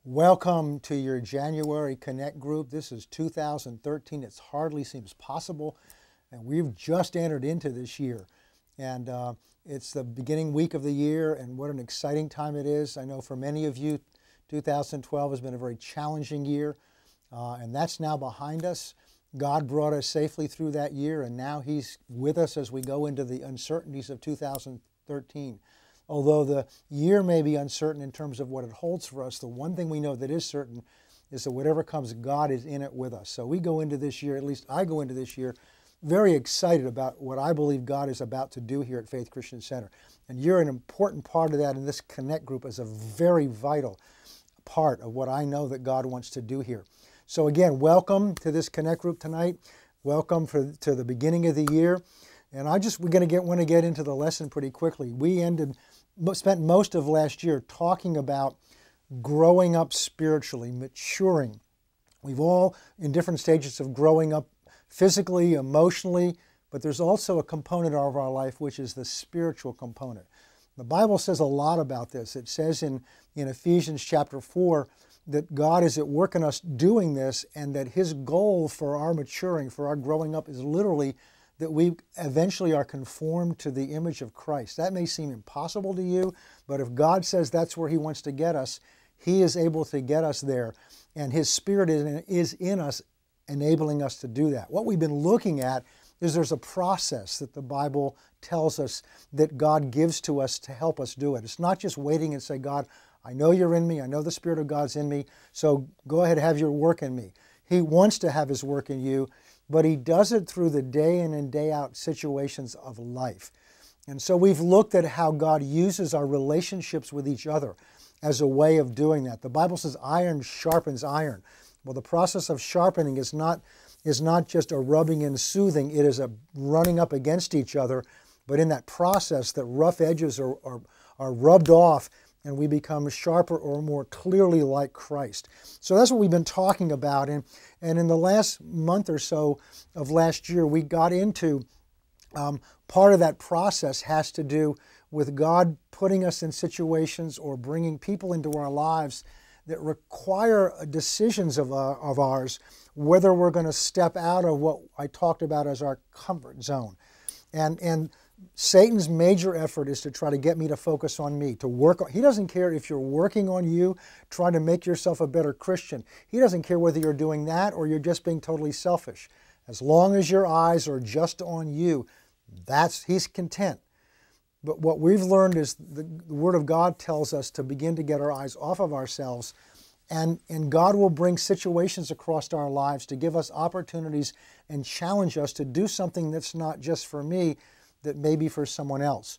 Welcome to your January Connect group. This is 2013. It hardly seems possible, and we've just entered into this year. And it's the beginning week of the year, and what an exciting time it is. I know for many of you, 2012 has been a very challenging year, and that's now behind us. God brought us safely through that year, and now He's with us as we go into the uncertainties of 2013. Although the year may be uncertain in terms of what it holds for us, the one thing we know that is certain is that whatever comes, God is in it with us. So we go into this year, at least I go into this year, very excited about what I believe God is about to do here at Faith Christian Center. And you're an important part of that, and this Connect group is a very vital part of what I know that God wants to do here. So again, welcome to this Connect group tonight. Welcome to the beginning of the year. And want to get into the lesson pretty quickly. We spent most of last year talking about growing up spiritually, maturing. We've all in different stages of growing up physically, emotionally, but there's also a component of our life which is the spiritual component. The Bible says a lot about this. It says in Ephesians chapter 4 that God is at work in us doing this, and that His goal for our maturing, for our growing up, is literally that we eventually are conformed to the image of Christ. That may seem impossible to you, but if God says that's where He wants to get us, He is able to get us there, and His Spirit is in us, enabling us to do that. What we've been looking at is there's a process that the Bible tells us that God gives to us to help us do it. It's not just waiting and say, God, I know you're in me, I know the Spirit of God's in me, so go ahead and have your work in me. He wants to have His work in you, but He does it through the day in and day out situations of life. And so we've looked at how God uses our relationships with each other as a way of doing that. The Bible says iron sharpens iron. Well, the process of sharpening is not just a rubbing and soothing, it is a running up against each other, but in that process the rough edges are rubbed off and we become sharper or more clearly like Christ. So that's what we've been talking about. And in the last month or so of last year, we got into part of that process has to do with God putting us in situations or bringing people into our lives that require decisions of ours, whether we're going to step out of what I talked about as our comfort zone. And Satan's major effort is to try to get me to focus on me, to work on. He doesn't care if you're working on you, trying to make yourself a better Christian. He doesn't care whether you're doing that or you're just being totally selfish. As long as your eyes are just on you, he's content. But what we've learned is the Word of God tells us to begin to get our eyes off of ourselves, and God will bring situations across our lives to give us opportunities and challenge us to do something that's not just for me, that may be for someone else.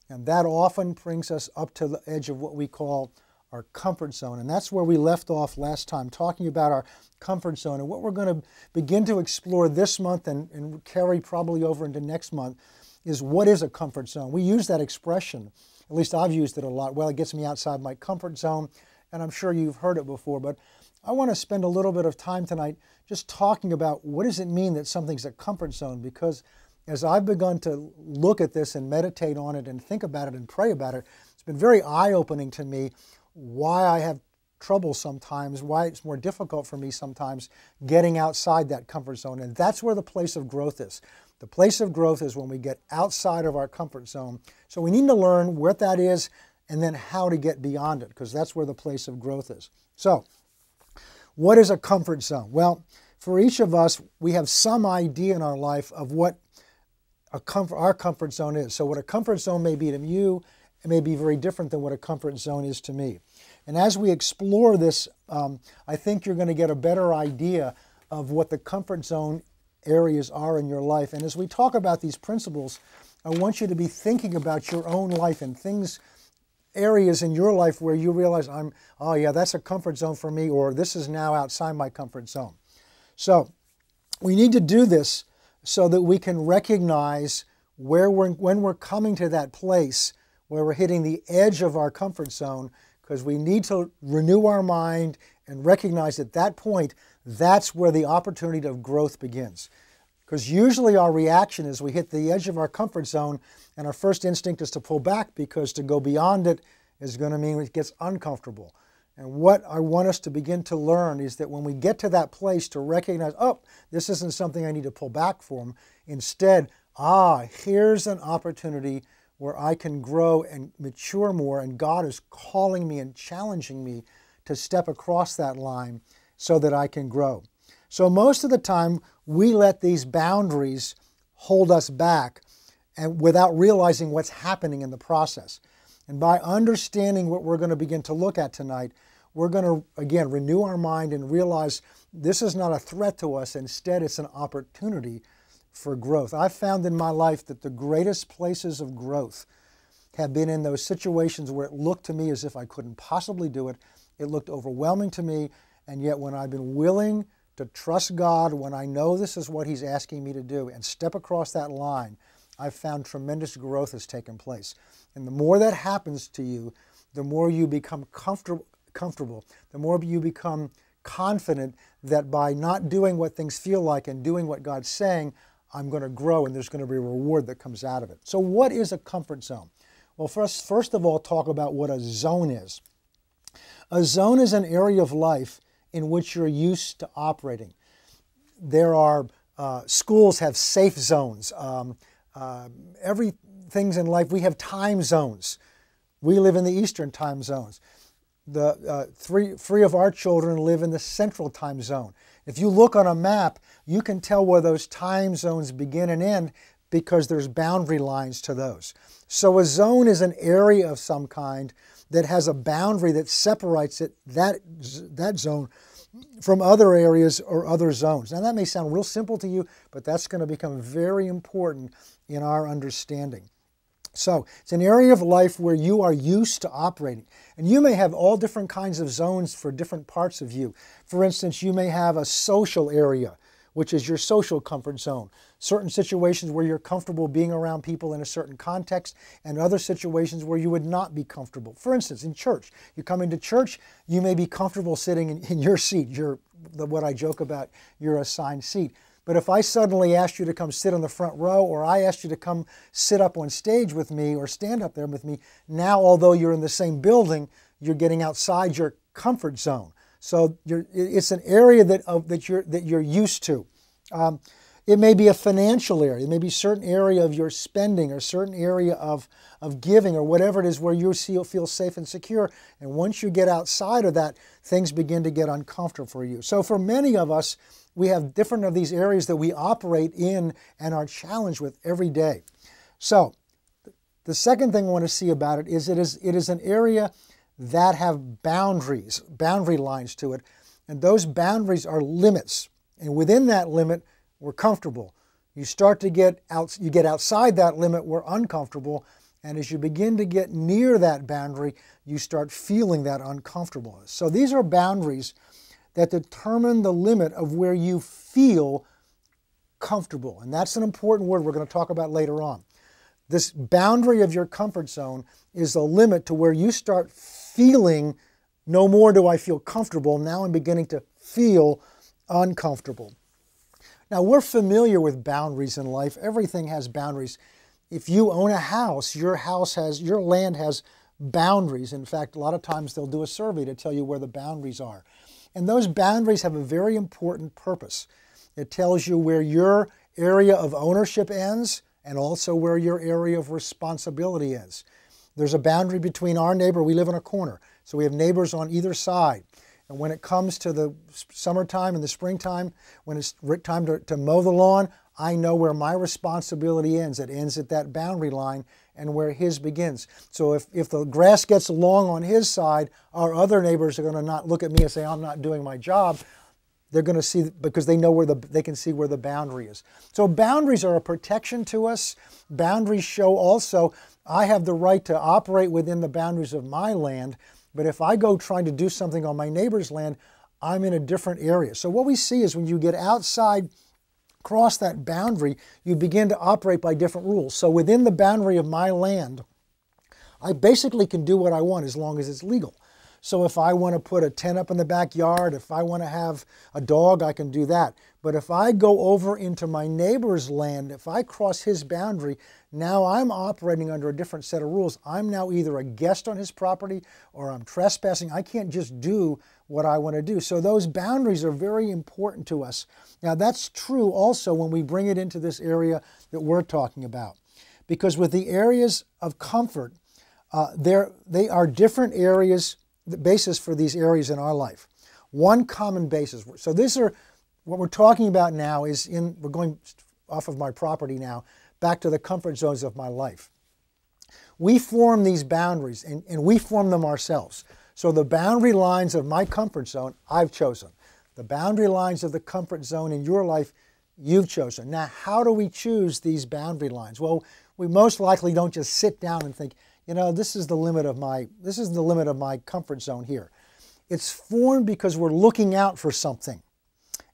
And that often brings us up to the edge of what we call our comfort zone. And that's where we left off last time, talking about our comfort zone. And what we're going to begin to explore this month and carry probably over into next month is, what is a comfort zone? We use that expression, at least I've used it a lot. Well, it gets me outside my comfort zone, and I'm sure you've heard it before. But I want to spend a little bit of time tonight just talking about what does it mean that something's a comfort zone, because as I've begun to look at this and meditate on it and think about it and pray about it, it's been very eye-opening to me why I have trouble sometimes, why it's more difficult for me sometimes getting outside that comfort zone. And that's where the place of growth is. The place of growth is when we get outside of our comfort zone. So we need to learn what that is and then how to get beyond it, because that's where the place of growth is. So, what is a comfort zone? Well, for each of us, we have some idea in our life of what our comfort zone is. So what a comfort zone may be to you, it may be very different than what a comfort zone is to me. And as we explore this, I think you're going to get a better idea of what the comfort zone areas are in your life. And as we talk about these principles, I want you to be thinking about your own life and areas in your life where you realize, oh yeah, that's a comfort zone for me, or this is now outside my comfort zone. So we need to do this so that we can recognize when we're coming to that place where we're hitting the edge of our comfort zone, because we need to renew our mind and recognize at that point, that's where the opportunity of growth begins. Because usually our reaction is we hit the edge of our comfort zone and our first instinct is to pull back, because to go beyond it is going to mean it gets uncomfortable. And what I want us to begin to learn is that when we get to that place to recognize, oh, this isn't something I need to pull back from. Instead, here's an opportunity where I can grow and mature more, and God is calling me and challenging me to step across that line so that I can grow. So most of the time, we let these boundaries hold us back and without realizing what's happening in the process. And by understanding what we're going to begin to look at tonight, we're going to, again, renew our mind and realize this is not a threat to us. Instead, it's an opportunity for growth. I've found in my life that the greatest places of growth have been in those situations where it looked to me as if I couldn't possibly do it. It looked overwhelming to me, and yet when I've been willing to trust God, when I know this is what He's asking me to do, and step across that line, I've found tremendous growth has taken place. And the more that happens to you, the more you become comfortable, the more you become confident that by not doing what things feel like and doing what God's saying, I'm going to grow and there's going to be a reward that comes out of it. So what is a comfort zone? Well, first of all, talk about what a zone is. A zone is an area of life in which you're used to operating. There are, schools have safe zones. Everything's in life, we have time zones. We live in the Eastern time zones. The three of our children live in the Central time zone. If you look on a map, you can tell where those time zones begin and end because there's boundary lines to those. So a zone is an area of some kind that has a boundary that separates that zone from other areas or other zones. Now that may sound real simple to you, but that's going to become very important in our understanding. So it's an area of life where you are used to operating. And you may have all different kinds of zones for different parts of you. For instance, you may have a social area, which is your social comfort zone. Certain situations where you're comfortable being around people in a certain context, and other situations where you would not be comfortable. For instance, in church, you come into church, you may be comfortable sitting in your seat, what I joke about, your assigned seat. But if I suddenly asked you to come sit on the front row, or I asked you to come sit up on stage with me or stand up there with me, now although you're in the same building, you're getting outside your comfort zone. So it's an area that you're used to. It may be a financial area. It may be a certain area of your spending or certain area of giving or whatever it is where you feel safe and secure. And once you get outside of that, things begin to get uncomfortable for you. So for many of us, we have different of these areas that we operate in and are challenged with every day. So the second thing I want to see about it is it is an area that have boundary lines to it. And those boundaries are limits. And within that limit, we're comfortable. You start to get outside that limit, we're uncomfortable. And as you begin to get near that boundary, you start feeling that uncomfortableness. So these are boundaries that determine the limit of where you feel comfortable. And that's an important word we're going to talk about later on. This boundary of your comfort zone is the limit to where you start feeling, no more do I feel comfortable, now I'm beginning to feel uncomfortable. Now we're familiar with boundaries in life. Everything has boundaries. If you own a house, your land has boundaries. In fact, a lot of times they'll do a survey to tell you where the boundaries are. And those boundaries have a very important purpose. It tells you where your area of ownership ends and also where your area of responsibility is. There's a boundary between our neighbor. We live in a corner, so we have neighbors on either side. And when it comes to the summertime and the springtime, when it's time to mow the lawn, I know where my responsibility ends. It ends at that boundary line and where his begins. So if the grass gets long on his side, our other neighbors are going to not look at me and say, I'm not doing my job. They're going to see, because they know they can see where the boundary is. So boundaries are a protection to us. Boundaries show also, I have the right to operate within the boundaries of my land, but if I go trying to do something on my neighbor's land, I'm in a different area. So what we see is when you get outside, cross that boundary, you begin to operate by different rules. So within the boundary of my land, I basically can do what I want as long as it's legal. So if I want to put a tent up in the backyard, if I want to have a dog, I can do that. But if I go over into my neighbor's land, if I cross his boundary, now I'm operating under a different set of rules. I'm now either a guest on his property or I'm trespassing. I can't just do what I want to do. So those boundaries are very important to us. Now that's true also when we bring it into this area that we're talking about. Because with the areas of comfort, they are different areas, the basis for these areas in our life. One common basis. So these are, what we're talking about now is we're going off of my property now, back to the comfort zones of my life. We form these boundaries and we form them ourselves. So the boundary lines of my comfort zone, I've chosen. The boundary lines of the comfort zone in your life, you've chosen. Now, how do we choose these boundary lines? Well, we most likely don't just sit down and think, you know, this is the limit of my comfort zone here. It's formed because we're looking out for something.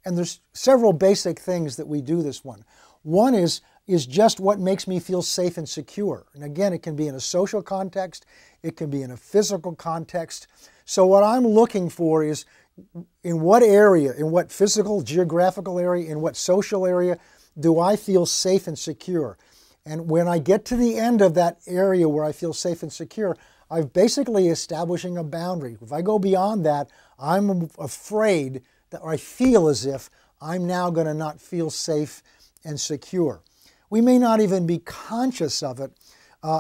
And there's several basic things that we do this one. One is just what makes me feel safe and secure. And again, it can be in a social context, it can be in a physical context. So what I'm looking for is in what area, in what physical, geographical area, in what social area do I feel safe and secure? And when I get to the end of that area where I feel safe and secure, I'm basically establishing a boundary. If I go beyond that, I'm afraid that, or I feel as if I'm now going to not feel safe and secure. We may not even be conscious of it,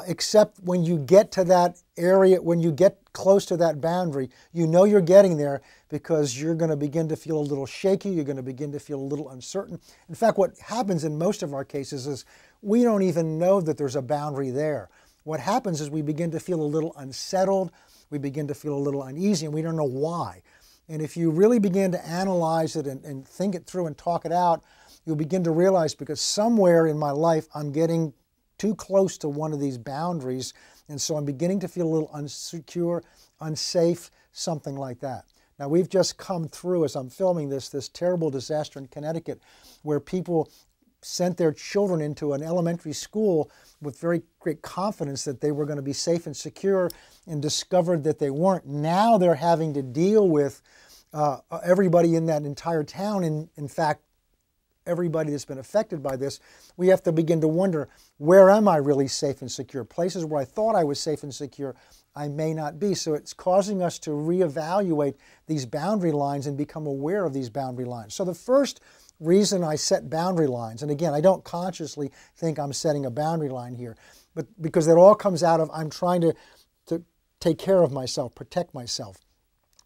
except when you get to that area, when you get close to that boundary, you know you're getting there because you're going to begin to feel a little shaky, you're going to begin to feel a little uncertain. In fact, what happens in most of our cases is we don't even know that there's a boundary there. What happens is we begin to feel a little unsettled, we begin to feel a little uneasy, and we don't know why. And if you really begin to analyze it and think it through and talk it out, you'll begin to realize because somewhere in my life I'm getting too close to one of these boundaries, and so I'm beginning to feel a little unsecure, unsafe, something like that. Now we've just come through, as I'm filming this terrible disaster in Connecticut where people sent their children into an elementary school with very great confidence that they were going to be safe and secure and discovered that they weren't. Now they're having to deal with everybody in that entire town, and in fact, everybody that's been affected by this. We have to begin to wonder, where am I really safe and secure? Places where I thought I was safe and secure, I may not be. So it's causing us to reevaluate these boundary lines and become aware of these boundary lines. So the first reason I set boundary lines, and again, I don't consciously think I'm setting a boundary line here, but because it all comes out of I'm trying to take care of myself, protect myself.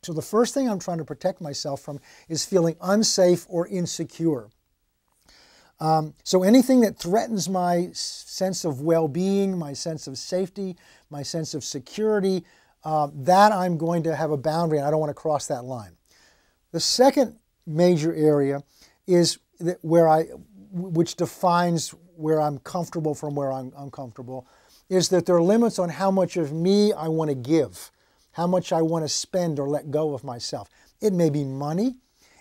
So the first thing I'm trying to protect myself from is feeling unsafe or insecure. So anything that threatens my sense of well-being, my sense of safety, my sense of security, that I'm going to have a boundary and I don't want to cross that line. The second major area is which defines where I'm comfortable from where I'm uncomfortable, is that there are limits on how much of me I want to give, how much I want to spend or let go of myself. It may be money,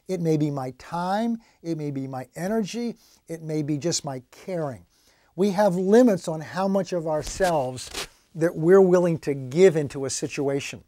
it may be my time, it may be my energy, it may be just my caring. We have limits on how much of ourselves that we're willing to give into a situation.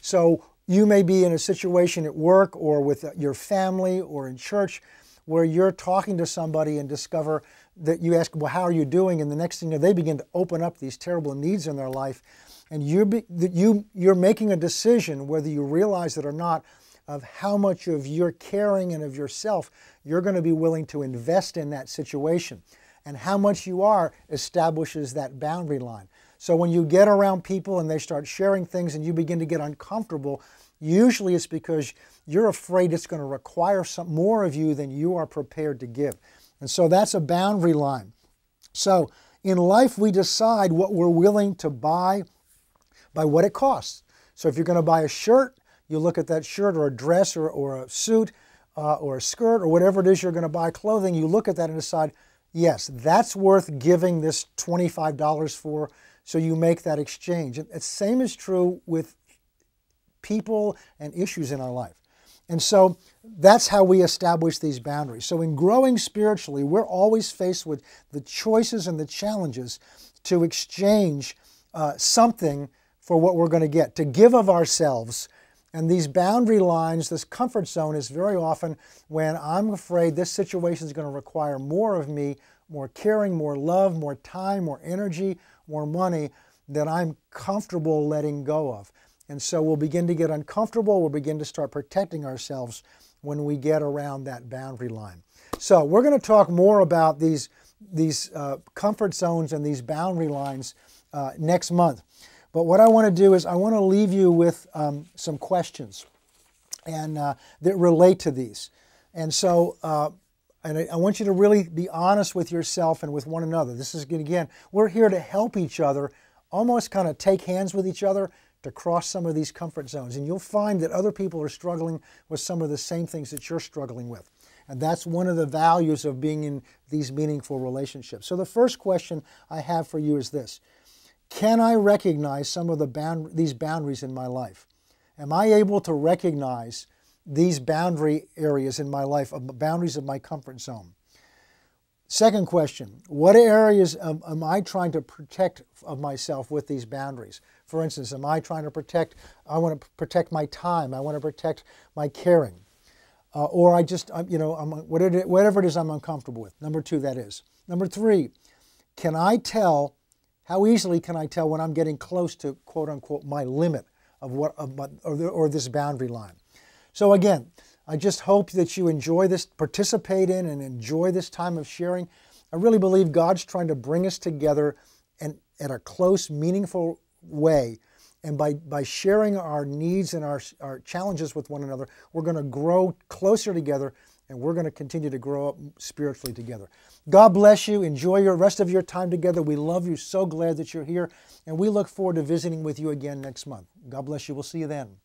So you may be in a situation at work or with your family or in church where you're talking to somebody and discover that you ask, well, how are you doing? And the next thing you know, they begin to open up these terrible needs in their life. And you're making a decision, whether you realize it or not, of how much of your caring and of yourself you're going to be willing to invest in that situation. And how much you are establishes that boundary line. So when you get around people and they start sharing things and you begin to get uncomfortable, usually it's because you're afraid it's going to require some more of you than you are prepared to give. And so that's a boundary line. So in life, we decide what we're willing to buy by what it costs. So if you're going to buy a shirt, you look at that shirt or a dress or a suit or a skirt or whatever it is you're going to buy, clothing, you look at that and decide, yes, that's worth giving this $25 for, so you make that exchange. And the same is true with people and issues in our life. And so that's how we establish these boundaries. So in growing spiritually, we're always faced with the choices and the challenges to exchange something for what we're going to get, to give of ourselves And these boundary lines, this comfort zone, is very often when I'm afraid this situation is going to require more of me, more caring, more love, more time, more energy, more money that I'm comfortable letting go of. And so we'll begin to get uncomfortable. We'll begin to start protecting ourselves when we get around that boundary line. So we're going to talk more about these comfort zones and these boundary lines next month. But what I want to do is I want to leave you with some questions and that relate to these. And so and I want you to really be honest with yourself and with one another. This is, again, we're here to help each other, almost kind of take hands with each other to cross some of these comfort zones. And you'll find that other people are struggling with some of the same things that you're struggling with. And that's one of the values of being in these meaningful relationships. So the first question I have for you is this. Can I recognize some of these boundaries in my life? Am I able to recognize these boundary areas in my life, boundaries of my comfort zone? Second question, what areas am I trying to protect of myself with these boundaries? For instance, am I trying to protect, I want to protect my time, I want to protect my caring, or I just, whatever it is I'm uncomfortable with. Number two, that is. Number three, how easily can I tell when I'm getting close to, quote unquote, my limit or this boundary line? So again, I just hope that you enjoy this, participate in and enjoy this time of sharing. I really believe God's trying to bring us together in a close, meaningful way. And by sharing our needs and our challenges with one another, we're going to grow closer together, and we're going to continue to grow up spiritually together. God bless you. Enjoy the rest of your time together. We love you. So glad that you're here. And we look forward to visiting with you again next month. God bless you. We'll see you then.